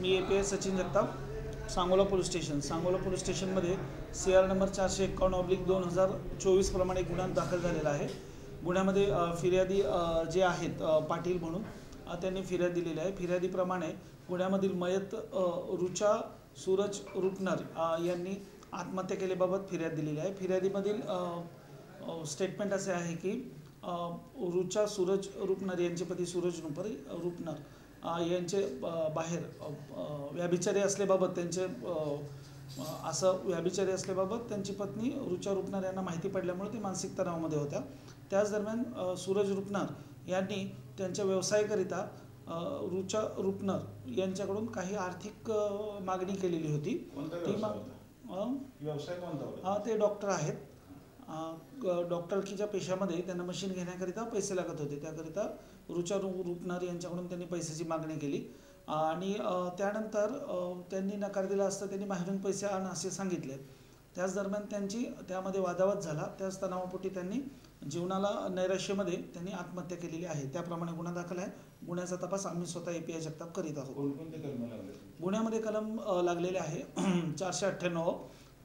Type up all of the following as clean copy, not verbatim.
मी API Sachin Jagtap, Sangola police स्टेशनमध्ये CR number 451/2024 प्रमाणे गुन्हा दाखल झालेला आहे। गुन्ह्यामध्ये फिर्यादी जे आहेत पाटील म्हणून त्यांनी फिर्याद दिलेली आहे। फिर्यादीप्रमाणे गुन्ह्यामधील मयत रुचा सूरज रुपनर यांनी आत्महत्या केल्याबाबत फिर्याद दिलेली आहे। फिर्यादीमधील स्टेटमेंट असे आहे की रुचा सूरज रुपनर यांचे पती सूरज रुपनर यांचे बाहेर व्याभिचारी असल्याबाबत त्यांची पत्नी रुचा रुपनर यांना माहिती पडल्यामुळे ती मानसिक तणावामध्ये होत्या। त्याच दरम्यान सूरज रुपनर यांनी त्यांच्या व्यवसायाकरिता रुचा रुपनर यांच्याकडून काही आर्थिक मागणी केलेली होती। ती व्यवसाय कोणता होता? ते डॉक्टर आहेत। डॉक्टरकीच्या पेशामध्ये त्यांना मशीन घेण्याकरिता पैसे लागत होते। त्याकरिता रुचा रुपनर यांच्याकडून त्यांनी पैशाची मागणी केली आणि त्यानंतर त्यांनी नकार दिला असता त्यांनी बाहेरून पैसे आण असे सांगितले। त्याच दरम्यान त्यामध्ये वादावाद झाला। त्याच तणावापोटी त्यांनी जीवनाला नैराश्यामध्ये त्यांनी आत्महत्या केलेली आहे। त्याप्रमाणे गुन्हा दाखल आहे। गुन्ह्याचा तपास आम्ही स्वतः API जगताप करीत आहोत। कोणकोणते कलम लागले? गुन्ह्यामध्ये कलम लागलेले आहे 498,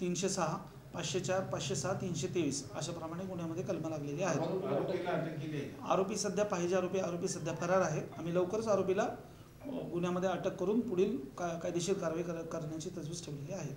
306, 504, 506, 323 अशा प्रमाणे गुन्ह्यामध्ये कलम लागलेली आहेत। आरोपी सध्या पाहिजे आरोपी सध्या फरार आहे। आम्ही लवकरच आरोपीला गुन्ह्यामध्ये अटक करून पुढील कायदेशीर कारवाई करण्याची तजवीज ठेवलेली आहे।